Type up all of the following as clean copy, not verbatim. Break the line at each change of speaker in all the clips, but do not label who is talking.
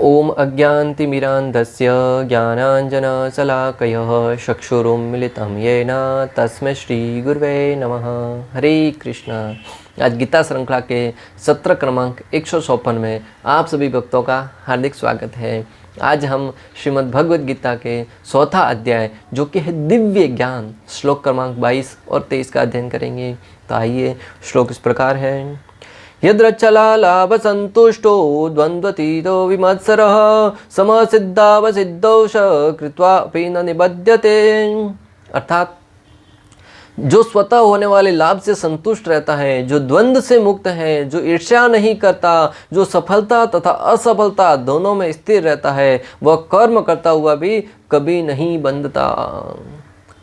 ओम अज्ञानतिमिरान्धस्य ज्ञानाञ्जनशलाकयः चक्षुरुन्मिलितं येन तस्मै श्रीगुरुवे नमः। हरे कृष्णा। आज गीता श्रृंखला के सत्र क्रमांक 154 में आप सभी भक्तों का हार्दिक स्वागत है। आज हम श्रीमद् भगवद गीता के चौथा अध्याय जो कि है दिव्य ज्ञान, श्लोक क्रमांक 22 और 23 का अध्ययन करेंगे। तो आइए, श्लोक इस प्रकार है। यद्रचलालाभ संतुष्टो द्वन्द्वतीतो विमत्सरः समसिद्धावसिद्धौ कृत्वा अपि न निबध्यते। अर्थात जो स्वतः होने वाले लाभ से संतुष्ट रहता है, जो द्वंद्व से मुक्त है, जो ईर्ष्या नहीं करता, जो सफलता तथा असफलता दोनों में स्थिर रहता है, वह कर्म करता हुआ भी कभी नहीं बंधता।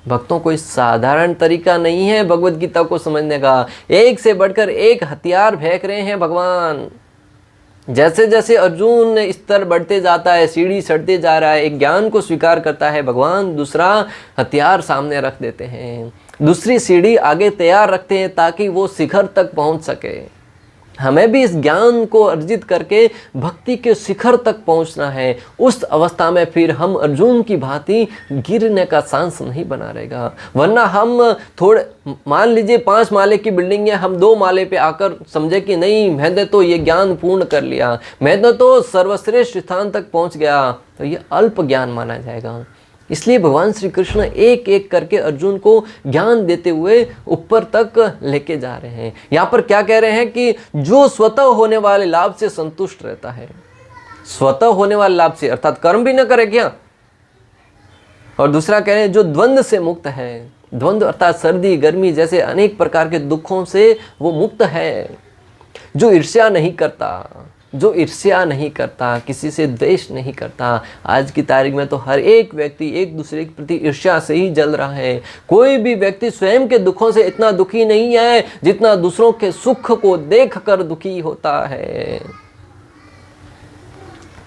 भक्तों, कोई साधारण तरीका नहीं है भगवद गीता को समझने का। एक से बढ़कर एक हथियार फेंक रहे हैं भगवान। जैसे जैसे अर्जुन स्तर बढ़ते जाता है, सीढ़ी चढ़ते जा रहा है, एक ज्ञान को स्वीकार करता है, भगवान दूसरा हथियार सामने रख देते हैं, दूसरी सीढ़ी आगे तैयार रखते हैं ताकि वो शिखर तक पहुंच सके। हमें भी इस ज्ञान को अर्जित करके भक्ति के शिखर तक पहुंचना है। उस अवस्था में फिर हम अर्जुन की भांति गिरने का सांस नहीं बना रहेगा। वरना हम थोड़े, मान लीजिए 5 माले की बिल्डिंग है, हम 2 माले पे आकर समझे कि नहीं, मैंने तो ये ज्ञान पूर्ण कर लिया, मैंने तो सर्वश्रेष्ठ स्थान तक पहुंच गया, तो ये अल्प ज्ञान माना जाएगा। इसलिए भगवान श्री कृष्ण एक एक करके अर्जुन को ज्ञान देते हुए ऊपर तक लेके जा रहे हैं। यहाँ पर क्या कह रहे हैं कि जो स्वतः होने वाले लाभ से संतुष्ट रहता है, स्वतः होने वाले लाभ से अर्थात कर्म भी न करे क्या, और दूसरा कह रहे हैं जो द्वंद्व से मुक्त है, द्वंद्व अर्थात सर्दी गर्मी जैसे अनेक प्रकार के दुखों से वो मुक्त है, जो ईर्ष्या नहीं करता, जो ईर्ष्या नहीं करता, किसी से द्वेष नहीं करता। आज की तारीख में तो हर एक व्यक्ति एक दूसरे के प्रति ईर्ष्या से ही जल रहा है। कोई भी व्यक्ति स्वयं के दुखों से इतना दुखी नहीं है जितना दूसरों के सुख को देखकर दुखी होता है,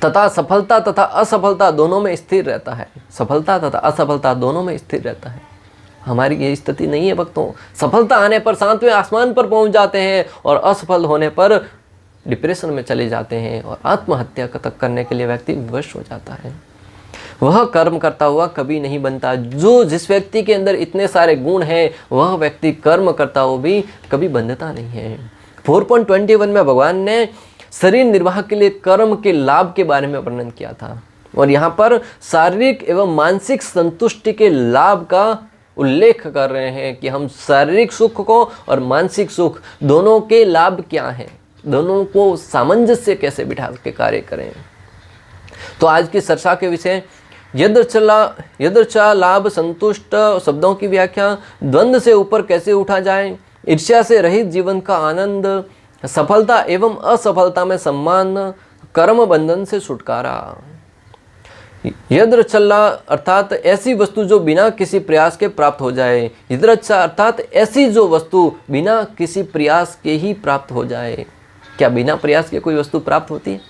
तथा सफलता तथा असफलता दोनों में स्थिर रहता है। सफलता तथा असफलता दोनों में स्थिर रहता है। हमारी ये स्थिति नहीं है भक्तों। सफलता आने पर 7वें आसमान पर पहुंच जाते हैं और असफल होने पर डिप्रेशन में चले जाते हैं और आत्महत्या तक करने के लिए व्यक्ति विवश हो जाता है। वह कर्म करता हुआ कभी नहीं बनता। जो जिस व्यक्ति के अंदर इतने सारे गुण हैं, वह व्यक्ति कर्म करता हुआ भी कभी बंधता नहीं है। 4.21 में भगवान ने शरीर निर्वाह के लिए कर्म के लाभ के बारे में वर्णन किया था, और यहाँ पर शारीरिक एवं मानसिक संतुष्टि के लाभ का उल्लेख कर रहे हैं कि हम शारीरिक सुख को और मानसिक सुख दोनों के लाभ क्या हैं, दोनों को सामंजस्य कैसे बिठा के कार्य करें। तो आज की चर्चा के विषय यदृच्छा लाभ संतुष्ट शब्दों की व्याख्या, द्वंद्व से ऊपर कैसे उठा जाए, ईर्ष्या से रहित जीवन का आनंद, सफलता एवं असफलता में सम्मान, कर्म बंधन से छुटकारा। यदृच्छा अर्थात ऐसी वस्तु जो बिना किसी प्रयास के प्राप्त हो जाए। यदृच्छा अर्थात ऐसी जो वस्तु बिना किसी प्रयास के ही प्राप्त हो जाए। क्या बिना प्रयास के कोई वस्तु प्राप्त होती है?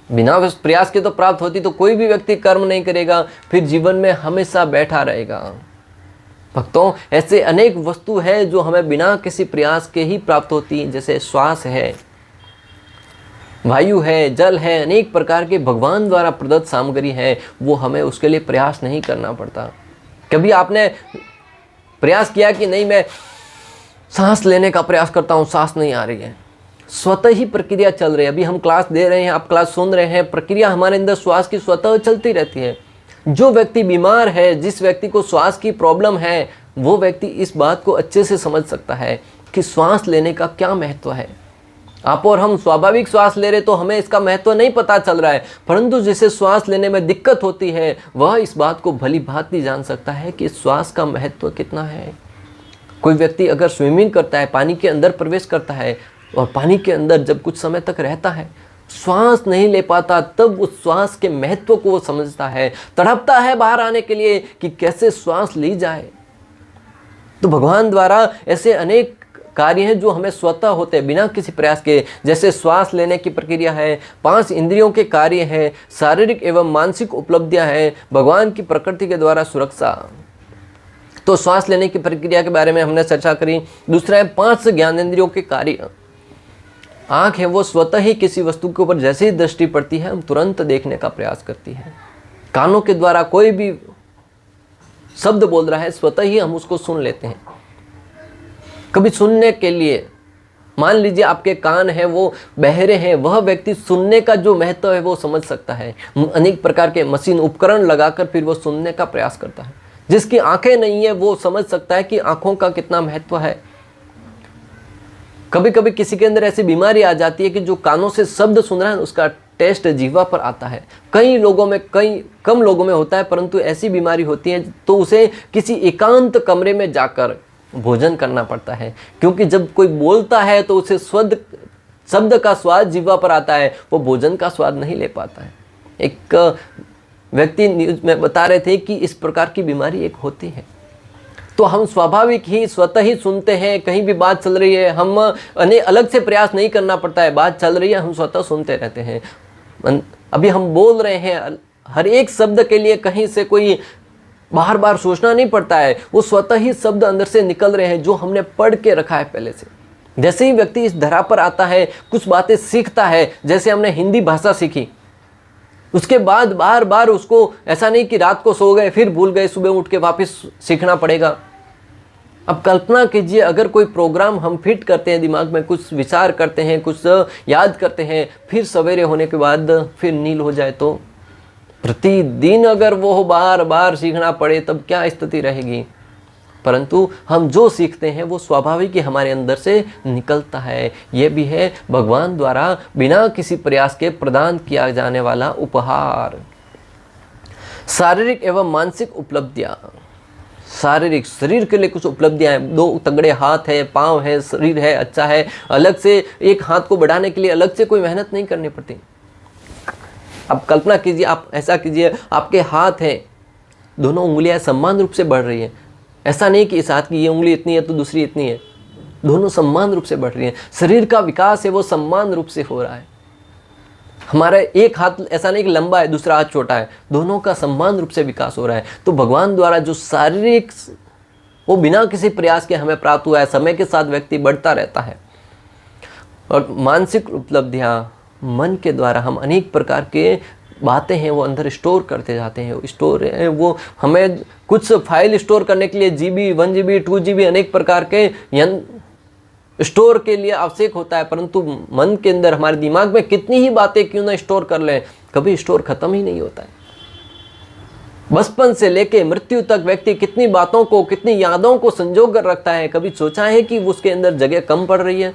बिना प्रयास के तो प्राप्त होती तो कोई भी व्यक्ति कर्म नहीं करेगा, फिर जीवन में हमेशा बैठा रहेगा। भक्तों, ऐसे अनेक वस्तु है जो हमें बिना किसी प्रयास के ही प्राप्त होती है, जैसे श्वास है, वायु है, जल है, अनेक प्रकार के भगवान द्वारा प्रदत्त सामग्री है, वो हमें उसके लिए प्रयास नहीं करना पड़ता। कभी आपने प्रयास किया कि नहीं, मैं सांस लेने का प्रयास करता हूँ, सांस नहीं आ रही है, स्वतः ही प्रक्रिया चल रही है। अभी हम क्लास दे रहे हैं, आप क्लास सुन रहे हैं, प्रक्रिया हमारे अंदर श्वास की स्वतः चलती रहती है। जो व्यक्ति बीमार है, जिस व्यक्ति को श्वास की प्रॉब्लम है, वो व्यक्ति इस बात को अच्छे से समझ सकता है कि श्वास लेने का क्या महत्व है। आप और हम स्वाभाविक श्वास ले रहे तो हमें इसका महत्व नहीं पता चल रहा है, परंतु जिसे श्वास लेने में दिक्कत होती है वह इस बात को भली भांति जान सकता है कि श्वास का महत्व कितना है। कोई व्यक्ति अगर स्विमिंग करता है, पानी के अंदर प्रवेश करता है और पानी के अंदर जब कुछ समय तक रहता है, श्वास नहीं ले पाता, तब उस श्वास के महत्व को वो समझता है, तड़पता है बाहर आने के लिए कि कैसे श्वास ली जाए। तो भगवान द्वारा ऐसे अनेक कार्य हैं जो हमें स्वतः होते हैं बिना किसी प्रयास के, जैसे श्वास लेने की प्रक्रिया है, 5 इंद्रियों के कार्य हैं, शारीरिक एवं मानसिक उपलब्धियां हैं, भगवान की प्रकृति के द्वारा सुरक्षा। तो श्वास लेने की प्रक्रिया के बारे में हमने चर्चा करी। दूसरा है 5 ज्ञानेंद्रियों के कार्य। आँख है वो स्वतः ही किसी वस्तु के ऊपर जैसे ही दृष्टि पड़ती है हम तुरंत देखने का प्रयास करती है। कानों के द्वारा कोई भी शब्द बोल रहा है स्वतः ही हम उसको सुन लेते हैं। कभी सुनने के लिए मान लीजिए आपके कान है वो बहरे हैं, वह व्यक्ति सुनने का जो महत्व है वो समझ सकता है। अनेक प्रकार के मशीन उपकरण लगाकर फिर वो सुनने का प्रयास करता है। जिसकी आंखें नहीं है वो समझ सकता है कि आंखों का कितना महत्व है। कभी कभी किसी के अंदर ऐसी बीमारी आ जाती है कि जो कानों से शब्द सुन रहा है उसका टेस्ट जीवा पर आता है। कई लोगों में, कई कम लोगों में होता है, परंतु ऐसी बीमारी होती है तो उसे किसी एकांत कमरे में जाकर भोजन करना पड़ता है, क्योंकि जब कोई बोलता है तो उसे शब्द का स्वाद जीवा पर आता है, वो भोजन का स्वाद नहीं ले पाता है। एक व्यक्ति न्यूज में बता रहे थे कि इस प्रकार की बीमारी एक होती है। तो हम स्वाभाविक ही स्वतः ही सुनते हैं। कहीं भी बात चल रही है, हम अलग से प्रयास नहीं करना पड़ता है, बात चल रही है हम स्वतः सुनते रहते हैं। अभी हम बोल रहे हैं, हर एक शब्द के लिए कहीं से कोई बार बार सोचना नहीं पड़ता है, वो स्वतः ही शब्द अंदर से निकल रहे हैं जो हमने पढ़ के रखा है पहले से। जैसे ही व्यक्ति इस धरा पर आता है, कुछ बातें सीखता है, जैसे हमने हिंदी भाषा सीखी, उसके बाद बार बार उसको ऐसा नहीं कि रात को सो गए फिर भूल गए, सुबह उठ के वापस सीखना पड़ेगा। अब कल्पना कीजिए अगर कोई प्रोग्राम हम फिट करते हैं, दिमाग में कुछ विचार करते हैं, कुछ याद करते हैं, फिर सवेरे होने के बाद फिर नील हो जाए तो प्रतिदिन अगर वो बार बार सीखना पड़े तब क्या स्थिति रहेगी। परंतु हम जो सीखते हैं वो स्वाभाविक ही हमारे अंदर से निकलता है। ये भी है भगवान द्वारा बिना किसी प्रयास के प्रदान किया जाने वाला उपहार। शारीरिक एवं मानसिक उपलब्धियां। शारीरिक, शरीर के लिए कुछ उपलब्धियां हैं। 2 तगड़े हाथ है, पाँव है, शरीर है, अच्छा है। अलग से एक हाथ को बढ़ाने के लिए अलग से कोई मेहनत नहीं करनी पड़ती। अब कल्पना कीजिए, आप ऐसा कीजिए, आपके हाथ हैं, दोनों उंगलियां समान रूप से बढ़ रही हैं। ऐसा नहीं कि इस हाथ की ये उंगली इतनी है तो दूसरी इतनी है, दोनों समान रूप से बढ़ रही हैं। शरीर का विकास है वो समान रूप से हो रहा है। हमारा एक हाथ ऐसा नहीं कि लंबा है दूसरा हाथ छोटा है, दोनों का समान रूप से विकास हो रहा है। तो भगवान द्वारा जो शारीरिक वो बिना किसी प्रयास के हमें प्राप्त हुआ है, समय के साथ व्यक्ति बढ़ता रहता है। और मानसिक उपलब्धियां, मन के द्वारा हम अनेक प्रकार के बातें हैं वो अंदर स्टोर करते जाते हैं। स्टोर है वो, हमें कुछ फाइल स्टोर करने के लिए GB, 1 GB, 2 GB अनेक प्रकार के स्टोर के लिए आवश्यक होता है, परंतु मन के अंदर हमारे दिमाग में कितनी ही बातें क्यों ना स्टोर कर लें, कभी स्टोर खत्म ही नहीं होता है। बचपन से लेके मृत्यु तक व्यक्ति कितनी बातों को, कितनी यादों को संजो कर रखता है। कभी सोचा है कि उसके अंदर जगह कम पड़ रही है?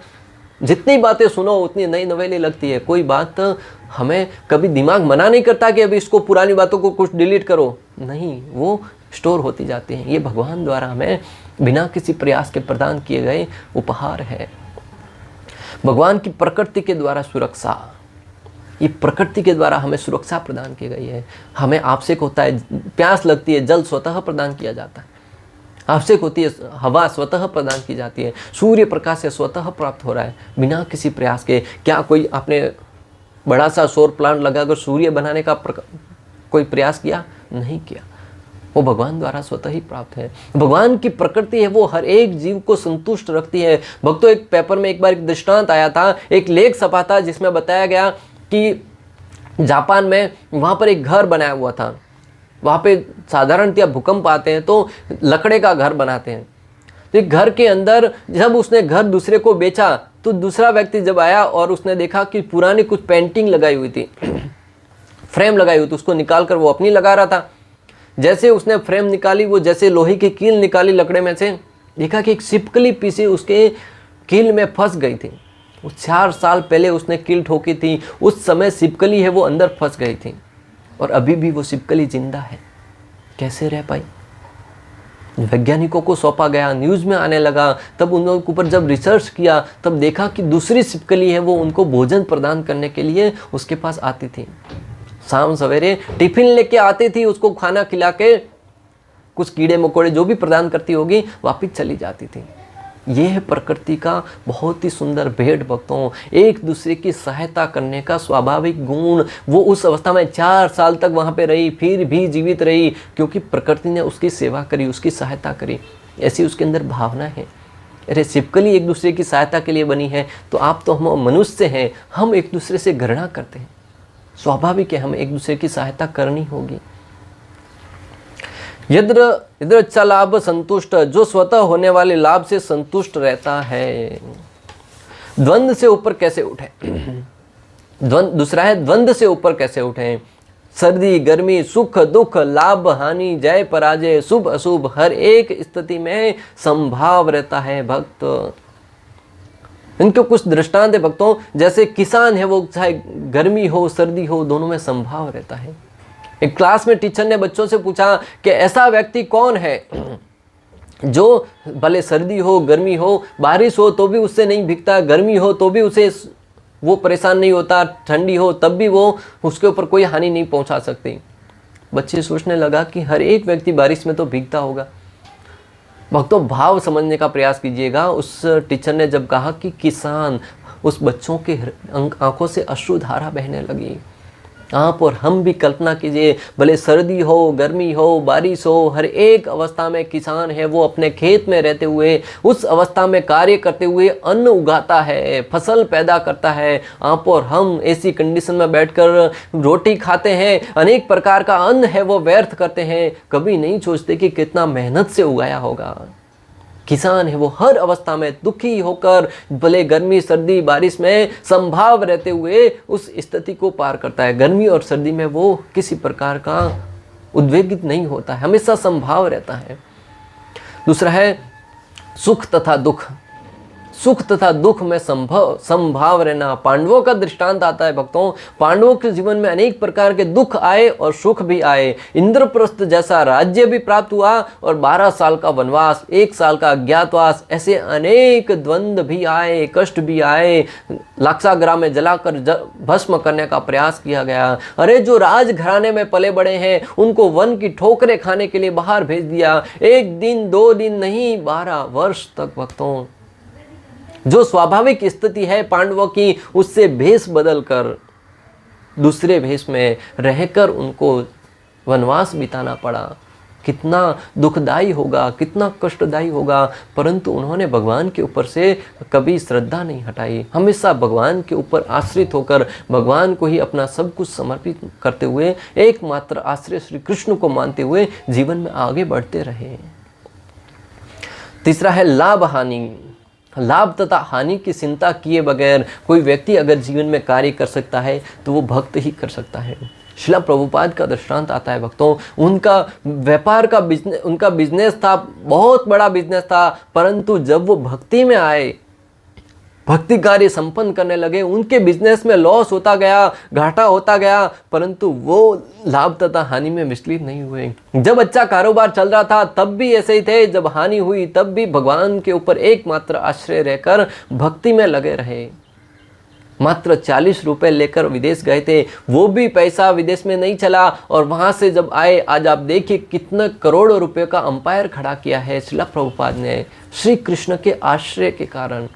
जितनी बातें सुनो उतनी नई नवेली लगती है। कोई बात हमें कभी दिमाग मना नहीं करता कि अभी इसको, पुरानी बातों को कुछ डिलीट करो, नहीं, वो स्टोर होती जाती हैं। ये भगवान द्वारा हमें बिना किसी प्रयास के प्रदान किए गए उपहार है। भगवान की प्रकृति के द्वारा सुरक्षा, ये प्रकृति के द्वारा हमें सुरक्षा प्रदान की गई है। हमें आवश्यक होता है, प्यास लगती है, जल स्वतः प्रदान किया जाता है। आवश्यक होती है, हवा स्वतः प्रदान की जाती है। सूर्य प्रकाश से स्वतः प्राप्त हो रहा है बिना किसी प्रयास के। क्या कोई आपने बड़ा सा सौर प्लांट लगाकर सूर्य बनाने का कोई प्रयास किया? नहीं किया। वो भगवान द्वारा स्वतः ही प्राप्त है। भगवान की प्रकृति है वो हर एक जीव को संतुष्ट रखती है। भक्तों, एक पेपर में एक बार एक दृष्टांत आया था, एक लेख छपा था जिसमें बताया गया कि जापान में वहाँ पर एक घर बनाया हुआ था। वहाँ पे साधारणतः भूकंप आते हैं तो लकड़े का घर बनाते हैं। तो एक घर के अंदर जब उसने घर दूसरे को बेचा तो दूसरा व्यक्ति जब आया और उसने देखा कि पुरानी कुछ पेंटिंग लगाई हुई थी, फ्रेम लगाई हुई थी, उसको निकाल कर वो अपनी लगा रहा था। जैसे उसने फ्रेम निकाली, वो जैसे लोहे की कील निकाली लकड़े में से, देखा कि एक छिपकली पीसी उसके कील में फंस गई थी। वो 4 साल पहले उसने कील ठोकी थी, उस समय छिपकली है वो अंदर फंस गई थी और अभी भी वो छिपकली जिंदा है। कैसे रह पाई? वैज्ञानिकों को सौंपा गया, न्यूज़ में आने लगा। तब उन लोगों के ऊपर जब रिसर्च किया तब देखा कि दूसरी छिपकली है वो उनको भोजन प्रदान करने के लिए उसके पास आती थी। शाम सवेरे टिफिन लेके आती थी, उसको खाना खिला के कुछ कीड़े मकोड़े जो भी प्रदान करती होगी वापिस चली जाती थी। ये है प्रकृति का बहुत ही सुंदर भेद भक्तों, एक दूसरे की सहायता करने का स्वाभाविक गुण। वो उस अवस्था में 4 साल तक वहाँ पे रही, फिर भी जीवित रही, क्योंकि प्रकृति ने उसकी सेवा करी, उसकी सहायता करी। ऐसी उसके अंदर भावना है। रेसिप्रोकली एक दूसरे की सहायता के लिए बनी है, तो आप तो हम मनुष्य हैं, हम एक दूसरे से घृणा करते हैं, स्वाभाविक है हमें एक दूसरे की सहायता करनी होगी। यद्र इच्छा लाभ संतुष्ट, जो स्वतः होने वाले लाभ से संतुष्ट रहता है। द्वंद्व से ऊपर कैसे उठे? दूसरा है द्वंद्व से ऊपर कैसे उठे। सर्दी गर्मी, सुख दुख, लाभ हानि, जय पराजय, शुभ अशुभ, हर एक स्थिति में संभाव रहता है भक्त। इनके कुछ दृष्टांत है भक्तों, जैसे किसान है, वो चाहे गर्मी हो सर्दी हो दोनों में संभाव रहता है। एक क्लास में टीचर ने बच्चों से पूछा कि ऐसा व्यक्ति कौन है जो भले सर्दी हो गर्मी हो, बारिश हो तो भी उससे नहीं भीगता, गर्मी हो तो भी उसे वो परेशान नहीं होता, ठंडी हो तब भी वो उसके ऊपर कोई हानि नहीं पहुंचा सकती। बच्चे सोचने लगा कि हर एक व्यक्ति बारिश में तो भीगता होगा। भक्तों भाव समझने का प्रयास कीजिएगा। उस टीचर ने जब कहा कि किसान, उस बच्चों के आंखों से अश्रुधारा बहने लगी। आप और हम भी कल्पना कीजिए, भले सर्दी हो गर्मी हो बारिश हो, हर एक अवस्था में किसान है वो अपने खेत में रहते हुए, उस अवस्था में कार्य करते हुए अन्न उगाता है, फसल पैदा करता है। आप और हम ऐसी कंडीशन में बैठकर रोटी खाते हैं, अनेक प्रकार का अन्न है वो व्यर्थ करते हैं, कभी नहीं सोचते कि कितना मेहनत से उगाया होगा। किसान है वो हर अवस्था में दुखी होकर, भले गर्मी सर्दी बारिश में संभाव रहते हुए उस स्थिति को पार करता है। गर्मी और सर्दी में वो किसी प्रकार का उद्वेगित नहीं होता है, हमेशा संभाव रहता है। दूसरा है सुख तथा दुख। सुख तथा दुख में संभाव रहना। पांडवों का दृष्टांत आता है भक्तों। पांडवों के जीवन में अनेक प्रकार के दुख आए और सुख भी आए। इंद्रप्रस्थ जैसा राज्य भी प्राप्त हुआ और 12 साल का वनवास, 1 साल का अज्ञातवास, ऐसे अनेक द्वंद्व भी आए, कष्ट भी आए। लाक्षागृह में जलाकर भस्म करने का प्रयास किया गया। अरे जो राजघराने में पले बड़े हैं उनको वन की ठोकरें खाने के लिए बाहर भेज दिया। 1 दिन 2 दिन नहीं, 12 वर्ष तक भक्तों। जो स्वाभाविक स्थिति है पांडवों की, उससे भेष बदलकर दूसरे भेष में रहकर उनको वनवास बिताना पड़ा। कितना दुखदाई होगा, कितना कष्टदायी होगा, परंतु उन्होंने भगवान के ऊपर से कभी श्रद्धा नहीं हटाई। हमेशा भगवान के ऊपर आश्रित होकर, भगवान को ही अपना सब कुछ समर्पित करते हुए, एकमात्र आश्रय श्री कृष्ण को मानते हुए जीवन में आगे बढ़ते रहे। तीसरा है लाभ हानि। लाभ तथा हानि की चिंता किए बगैर कोई व्यक्ति अगर जीवन में कार्य कर सकता है तो वो भक्त ही कर सकता है। श्रील प्रभुपाद का दृष्टांत आता है भक्तों। उनका व्यापार का उनका बिजनेस था, बहुत बड़ा बिजनेस था, परंतु जब वो भक्ति में आए, भक्ति कार्य संपन्न करने लगे, उनके बिजनेस में लॉस होता गया, घाटा होता गया, परंतु वो लाभ तथा हानि में विचलित नहीं हुए। जब अच्छा कारोबार चल रहा था तब भी ऐसे ही थे, जब हानि हुई तब भी भगवान के ऊपर एकमात्र आश्रय रहकर भक्ति में लगे रहे। मात्र 40 रुपए लेकर विदेश गए थे, वो भी पैसा विदेश में नहीं चला, और वहां से जब आए, आज आप देखिए कितने करोड़ों रुपए का अंपायर खड़ा किया है श्रील प्रभुपाद ने, श्री कृष्ण के आश्रय के कारण।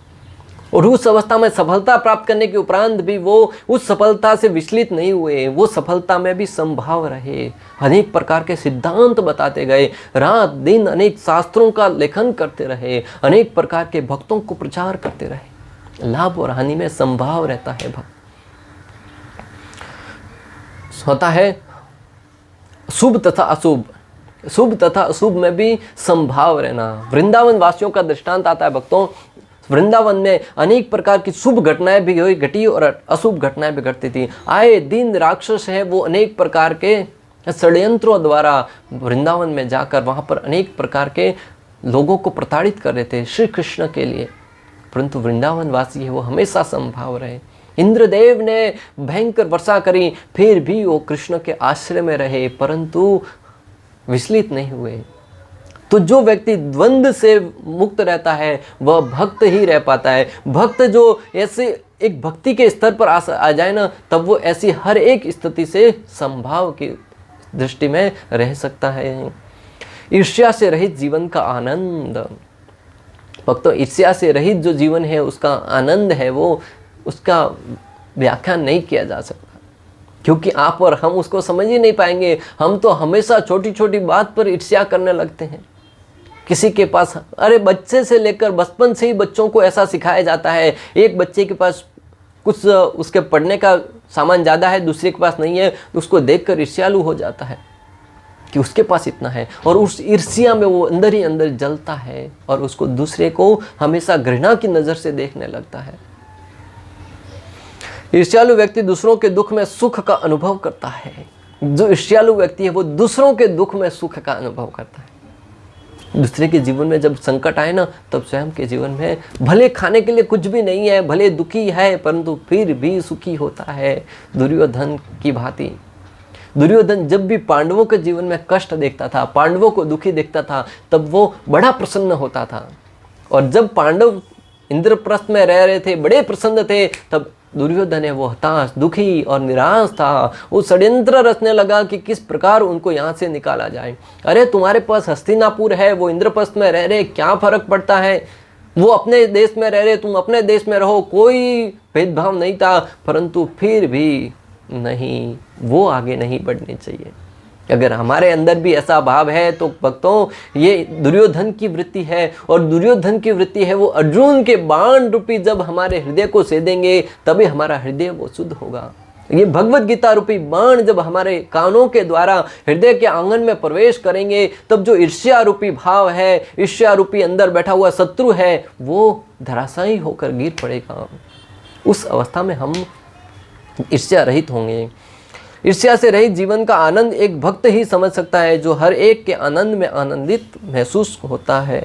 और उस अवस्था में सफलता प्राप्त करने के उपरांत भी वो उस सफलता से विचलित नहीं हुए, वो सफलता में भी संभाव रहे। अनेक प्रकार के सिद्धांत बताते गए, रात दिन अनेक शास्त्रों का लेखन करते रहे, अनेक प्रकार के भक्तों को प्रचार करते रहे। लाभ और हानि में संभाव रहता है भक्त। होता है शुभ तथा अशुभ। शुभ तथा अशुभ में भी संभाव रहना। वृंदावन वासियों का दृष्टांत आता है भक्तों। वृंदावन में अनेक प्रकार की शुभ घटनाएं भी हुई घटी और अशुभ घटनाएं भी घटती थी। आए दिन राक्षस है वो अनेक प्रकार के षड्यंत्रों द्वारा वृंदावन में जाकर वहां पर अनेक प्रकार के लोगों को प्रताड़ित कर रहे थे श्री कृष्ण के लिए, परंतु वृंदावन वासी है वो हमेशा संभाव रहे। इंद्रदेव ने भयंकर वर्षा करी, फिर भी वो कृष्ण के आश्रय में रहे, परंतु विचलित नहीं हुए। तो जो व्यक्ति द्वंद्व से मुक्त रहता है वह भक्त ही रह पाता है। भक्त जो ऐसे एक भक्ति के स्तर पर आ जाए ना, तब वो ऐसी हर एक स्थिति से संभाव की दृष्टि में रह सकता है। ईर्ष्या से रहित जीवन का आनंद। भक्तों, ईर्ष्या से रहित जो जीवन है उसका आनंद है वो, उसका व्याख्यान नहीं किया जा सकता, क्योंकि आप और हम उसको समझ ही नहीं पाएंगे। हम तो हमेशा छोटी छोटी बात पर ईर्ष्या करने लगते हैं। किसी के पास, अरे बच्चे से लेकर बचपन से ही बच्चों को ऐसा सिखाया जाता है, एक बच्चे के पास कुछ उसके पढ़ने का सामान ज़्यादा है, दूसरे के पास नहीं है, तो उसको देखकर ईर्ष्यालु हो जाता है कि उसके पास इतना है, और उस ईर्ष्या में वो अंदर ही अंदर जलता है और उसको दूसरे को हमेशा घृणा की नज़र से देखने लगता है। ईर्ष्यालु व्यक्ति दूसरों के दुख में सुख का अनुभव करता है। जो ईर्ष्यालु व्यक्ति है वो दूसरों के दुख में सुख का अनुभव करता है। दूसरे के जीवन में जब संकट आए ना, तब स्वयं के जीवन में भले खाने के लिए कुछ भी नहीं है, भले दुखी है, परंतु फिर भी सुखी होता है, दुर्योधन की भांति। दुर्योधन जब भी पांडवों के जीवन में कष्ट देखता था, पांडवों को दुखी देखता था, तब वो बड़ा प्रसन्न होता था। और जब पांडव इंद्रप्रस्थ में रह रहे थे, बड़े प्रसन्न थे, तब दुर्योधन है वो हताश, दुखी और निराश था। वो षड्यंत्र रचने लगा कि किस प्रकार उनको यहाँ से निकाला जाए। अरे तुम्हारे पास हस्तिनापुर है, वो इंद्रप्रस्थ में रह रहे, क्या फर्क पड़ता है, वो अपने देश में रह रहे, तुम अपने देश में रहो, कोई भेदभाव नहीं था। परंतु फिर भी नहीं, वो आगे नहीं बढ़नी चाहिए। अगर हमारे अंदर भी ऐसा भाव है तो भक्तों, ये दुर्योधन की वृत्ति है, और दुर्योधन की वृत्ति है वो अर्जुन के बाण रूपी जब हमारे हृदय को सेदेंगे, तभी हमारा हृदय वो शुद्ध होगा। ये भगवत गीता रूपी बाण जब हमारे कानों के द्वारा हृदय के आंगन में प्रवेश करेंगे, तब जो ईर्ष्या रूपी भाव है, ईर्ष्या रूपी अंदर बैठा हुआ शत्रु है, वो धराशायी होकर गिर पड़ेगा। उस अवस्था में हम ईर्ष्या रहित होंगे। ईर्ष्या से रहित जीवन का आनंद एक भक्त ही समझ सकता है, जो हर एक के आनंद में आनंदित महसूस होता है।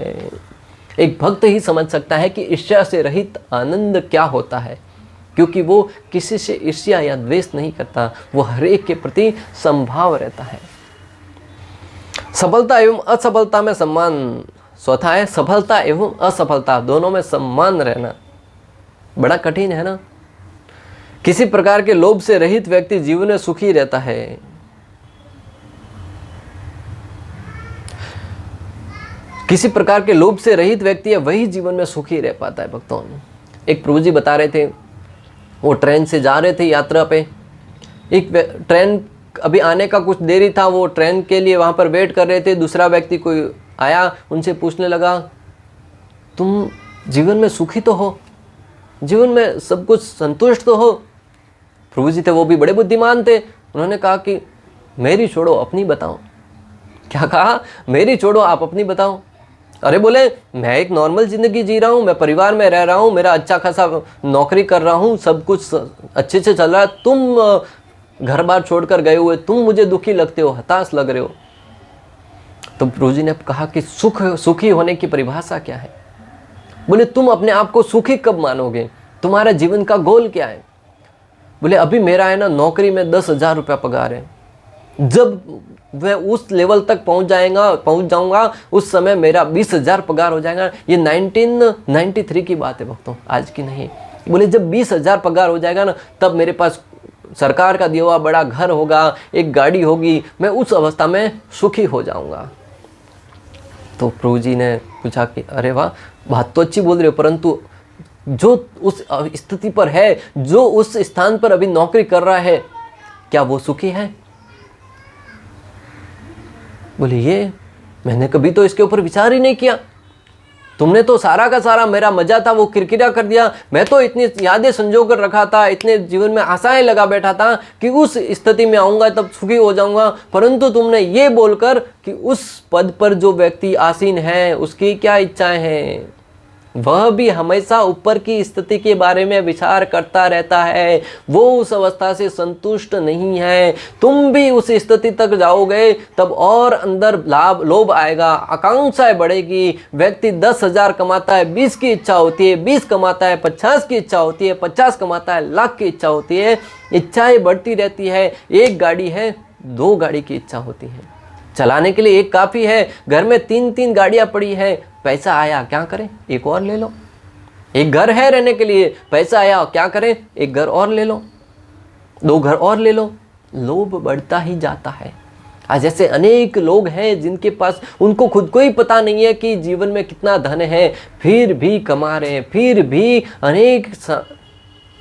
एक भक्त ही समझ सकता है कि ईर्ष्या से रहित आनंद क्या होता है, क्योंकि वो किसी से ईर्ष्या या द्वेष नहीं करता, वो हर एक के प्रति समभाव रहता है। सफलता एवं असफलता में सम्मान। चौथा है सफलता एवं असफलता दोनों में सम्मान रहना। बड़ा कठिन है ना। किसी प्रकार के लोभ से रहित व्यक्ति जीवन में सुखी रहता है। किसी प्रकार के लोभ से रहित व्यक्ति है वही जीवन में सुखी रह पाता है। भक्तों, एक प्रभु जी बता रहे थे, वो ट्रेन से जा रहे थे यात्रा पे, एक ट्रेन अभी आने का कुछ देरी था, वो ट्रेन के लिए वहां पर वेट कर रहे थे। दूसरा व्यक्ति कोई आया, उनसे पूछने लगा, तुम जीवन में सुखी तो हो, जीवन में सब कुछ संतुष्ट तो हो। प्रभु जी थे, वो भी बड़े बुद्धिमान थे। उन्होंने कहा कि मेरी छोड़ो, अपनी बताओ। क्या कहा? मेरी छोड़ो, आप अपनी बताओ। अरे बोले, मैं एक नॉर्मल जिंदगी जी रहा हूँ, मैं परिवार में रह रहा हूँ, मेरा अच्छा खासा नौकरी कर रहा हूँ, सब कुछ अच्छे से चल रहा है। तुम घर बार छोड़कर गए हुए, तुम मुझे दुखी लगते हो, हताश लग रहे हो। तो प्रभु जी ने कहा कि सुखी होने की परिभाषा क्या है? बोले, तुम अपने आप को सुखी कब मानोगे? तुम्हारा जीवन का गोल क्या है? बोले, अभी मेरा है ना नौकरी में 10,000 रुपया पगार है। जब मैं उस लेवल तक पहुंच जाऊंगा, उस समय मेरा 20,000 पगार हो जाएगा। ये 1993 की बात है भक्तों, आज की नहीं। बोले, जब 20,000 पगार हो जाएगा ना, तब मेरे पास सरकार का दिया हुआ बड़ा घर होगा, एक गाड़ी होगी, मैं उस अवस्था में सुखी हो जाऊंगा। तो प्रभु जी ने पूछा कि अरे वाह, बात तो अच्छी बोल रहे हो, परंतु जो उस स्थिति पर है, जो उस स्थान पर अभी नौकरी कर रहा है, क्या वो सुखी है? बोले, ये मैंने कभी तो इसके ऊपर विचार ही नहीं किया। तुमने तो सारा का सारा मेरा मजा था वो किरकिरा कर दिया। मैं तो इतनी यादें संजो कर रखा था, इतने जीवन में आशाएं लगा बैठा था कि उस स्थिति में आऊंगा तब सुखी हो जाऊंगा, परंतु तुमने ये बोलकर कि उस पद पर जो व्यक्ति आसीन है उसकी क्या इच्छाएं हैं, वह भी हमेशा ऊपर की स्थिति के बारे में विचार करता रहता है, वो उस अवस्था से संतुष्ट नहीं है। तुम भी उस स्थिति तक जाओगे तब और अंदर लोभ आएगा, आकांक्षाएं बढ़ेगी। व्यक्ति 10,000 कमाता है, 20 की इच्छा होती है, 20 कमाता है, 50 की इच्छा होती है, 50 कमाता है, लाख की इच्छा होती है। इच्छाएं बढ़ती रहती है। एक गाड़ी है, 2 गाड़ी की इच्छा होती है। चलाने के लिए एक काफ़ी है, घर में 3-3 गाड़ियाँ पड़ी है। पैसा आया, क्या करें, एक और ले लो। एक घर है रहने के लिए, पैसा आया, क्या करें, एक घर और ले लो, 2 घर और ले लो। लोभ बढ़ता ही जाता है। आज ऐसे अनेक लोग हैं जिनके पास, उनको खुद को ही पता नहीं है कि जीवन में कितना धन है, फिर भी कमा रहे हैं, फिर भी अनेक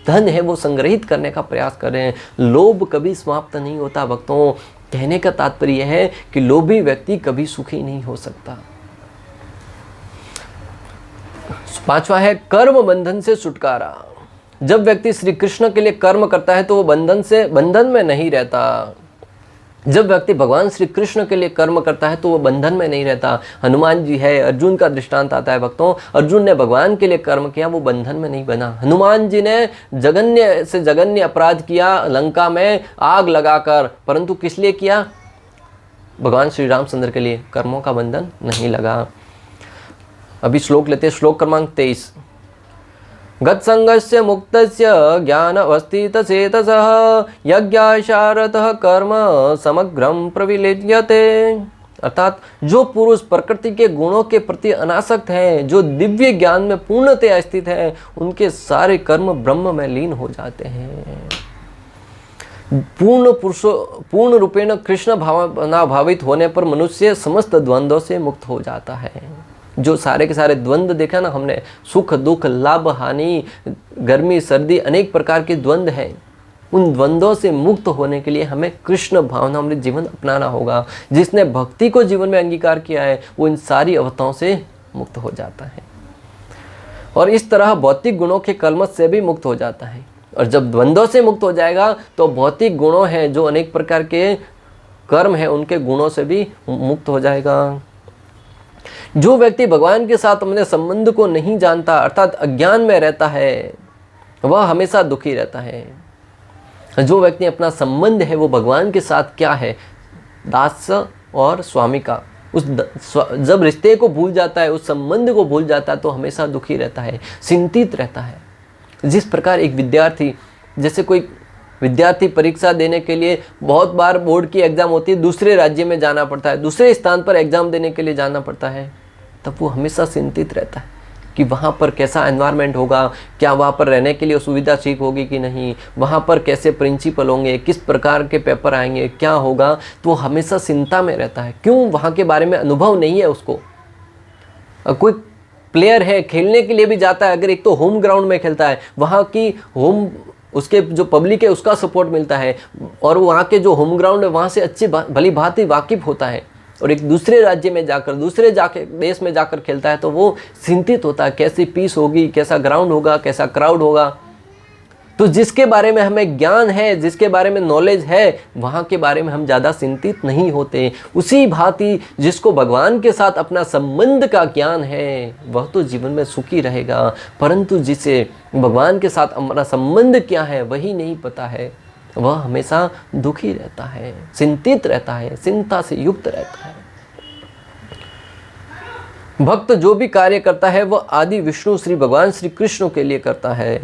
धन है वो संग्रहित करने का प्रयास कर रहे हैं। लोभ कभी समाप्त नहीं होता भक्तों। कहने का तात्पर्य है कि लोभी व्यक्ति कभी सुखी नहीं हो सकता। 5वां है कर्म बंधन से छुटकारा। जब व्यक्ति श्री कृष्ण के लिए कर्म करता है तो वो बंधन में नहीं रहता। जब व्यक्ति भगवान श्री कृष्ण के लिए कर्म करता है तो वो बंधन में नहीं रहता। हनुमान जी है, अर्जुन का दृष्टांत आता है भक्तों। अर्जुन ने भगवान के लिए कर्म किया, वो बंधन में नहीं बना। हनुमान जी ने जघन्य से जघन्य अपराध किया लंका में आग लगाकर, परंतु किस लिए किया? भगवान श्री रामचंद्र के लिए। कर्मों का बंधन नहीं लगा। अभी श्लोक लेते हैं, श्लोक क्रमांक 23। गत्संगस्य मुक्तस्य ज्ञान अवस्थित चेतसः यज्ञाशारतः कर्म समग्रम प्रविलीयते। अर्थात जो पुरुष प्रकृति के गुणों के प्रति अनासक्त है, जो दिव्य ज्ञान में पूर्णतया स्थित है, उनके सारे कर्म ब्रह्म में लीन हो जाते हैं। पूर्ण रूपेण कृष्ण भावना भावित होने पर मनुष्य समस्त द्वंद्वों से मुक्त हो जाता है। जो सारे के सारे द्वंद्व देखा ना हमने, सुख दुख लाभ हानि गर्मी सर्दी अनेक प्रकार के द्वंद्व हैं, उन द्वंद्वों से मुक्त होने के लिए हमें कृष्ण भावना अमृत जीवन अपनाना होगा। जिसने भक्ति को जीवन में अंगीकार किया है वो इन सारी अवस्थाओं से मुक्त हो जाता है और इस तरह भौतिक गुणों के कलमश से भी मुक्त हो जाता है। और जब द्वंद्वों से मुक्त हो जाएगा तो भौतिक गुणों हैं जो अनेक प्रकार के कर्म हैं उनके गुणों से भी मुक्त हो जाएगा। जो व्यक्ति भगवान के साथ अपने संबंध को नहीं जानता अर्थात अज्ञान में रहता है वह हमेशा दुखी रहता है। जो व्यक्ति अपना संबंध है वो भगवान के साथ क्या है, दास और स्वामी का, जब रिश्ते को भूल जाता है, उस संबंध को भूल जाता है तो हमेशा दुखी रहता है, चिंतित रहता है। जिस प्रकार एक विद्यार्थी, जैसे कोई विद्यार्थी परीक्षा देने के लिए बहुत बार बोर्ड की एग्ज़ाम होती है, दूसरे राज्य में जाना पड़ता है, दूसरे स्थान पर एग्ज़ाम देने के लिए जाना पड़ता है, तब वो हमेशा चिंतित रहता है कि वहाँ पर कैसा एनवायरनमेंट होगा, क्या वहाँ पर रहने के लिए सुविधा ठीक होगी कि नहीं, वहाँ पर कैसे प्रिंसिपल होंगे, किस प्रकार के पेपर आएंगे, क्या होगा, तो वो हमेशा चिंता में रहता है। क्यों? वहाँ के बारे में अनुभव नहीं है उसको। कोई प्लेयर है, खेलने के लिए भी जाता है, अगर एक तो होम ग्राउंड में खेलता है, वहाँ की उसके जो पब्लिक है उसका सपोर्ट मिलता है और वहाँ के जो होम ग्राउंड है वहाँ से अच्छी भली भांति वाकिफ होता है, और एक दूसरे राज्य में जाकर देश में जाकर खेलता है तो वो चिंतित होता है कैसी पीस होगी, कैसा ग्राउंड होगा, कैसा क्राउड होगा। तो जिसके बारे में हमें ज्ञान है, जिसके बारे में नॉलेज है, वहाँ के बारे में हम ज़्यादा चिंतित नहीं होते। उसी भांति जिसको भगवान के साथ अपना संबंध का ज्ञान है वह तो जीवन में सुखी रहेगा, परंतु जिसे भगवान के साथ हमारा संबंध क्या है वही नहीं पता है, वह हमेशा दुखी रहता है, चिंतित रहता है, चिंता से युक्त रहता है। भक्त जो भी कार्य करता है वह आदि विष्णु श्री भगवान श्री कृष्ण के लिए करता है।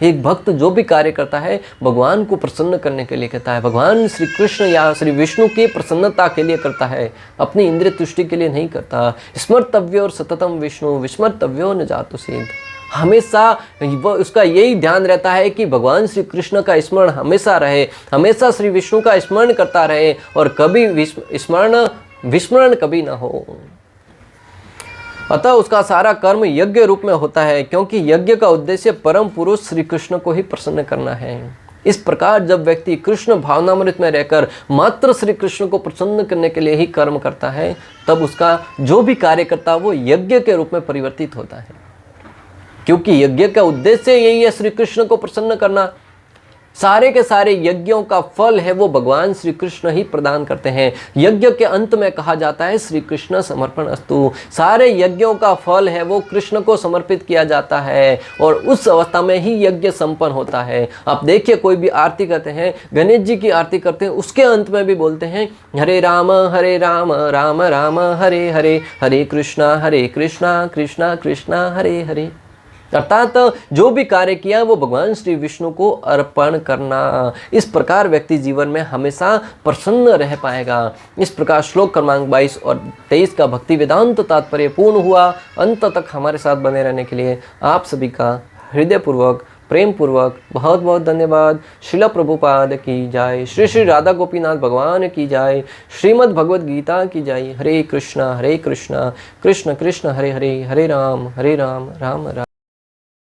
एक भक्त जो भी कार्य करता है भगवान को प्रसन्न करने के लिए करता है, भगवान श्री कृष्ण या श्री विष्णु की प्रसन्नता के लिए करता है, अपनी इंद्रिय तुष्टि के लिए नहीं करता। स्मर्तव्यो और सततम विष्णु विस्मर्तव्यो न जातु सिद्ध। हमेशा वह उसका यही ध्यान रहता है कि भगवान श्री कृष्ण का स्मरण हमेशा रहे, हमेशा श्री विष्णु का स्मरण करता रहे और कभी विस्मरण कभी ना हो। अतः उसका सारा कर्म यज्ञ रूप में होता है, क्योंकि यज्ञ का उद्देश्य परम पुरुष श्री कृष्ण को ही प्रसन्न करना है। इस प्रकार जब व्यक्ति कृष्ण भावनामृत में रहकर मात्र श्री कृष्ण को प्रसन्न करने के लिए ही कर्म करता है, तब उसका जो भी कार्य करता है वो यज्ञ के रूप में परिवर्तित होता है, क्योंकि यज्ञ का उद्देश्य यही है श्री कृष्ण को प्रसन्न करना। सारे के सारे यज्ञों का फल है वो भगवान श्री कृष्ण ही प्रदान करते हैं। यज्ञ के अंत में कहा जाता है श्री कृष्ण समर्पण अस्तु। सारे यज्ञों का फल है वो कृष्ण को समर्पित किया जाता है और उस अवस्था में ही यज्ञ संपन्न होता है। आप देखिए कोई भी आरती करते हैं, गणेश जी की आरती करते हैं, उसके अंत में भी बोलते हैं हरे राम राम राम हरे हरे, हरे कृष्णा कृष्णा कृष्णा हरे हरे। अर्थात जो भी कार्य किया वो भगवान श्री विष्णु को अर्पण करना। इस प्रकार व्यक्ति जीवन में हमेशा प्रसन्न रह पाएगा। इस प्रकार श्लोक क्रमांक 22 और 23 का भक्ति वेदांत तात्पर्य पूर्ण हुआ। अंत तक हमारे साथ बने रहने के लिए आप सभी का हृदयपूर्वक प्रेम पूर्वक बहुत बहुत धन्यवाद। श्रील प्रभुपाद की जय, श्री श्री राधा गोपीनाथ भगवान की जय, श्रीमद् भगवद गीता की जय। हरे कृष्णा कृष्ण कृष्ण हरे हरे, हरे राम राम राम।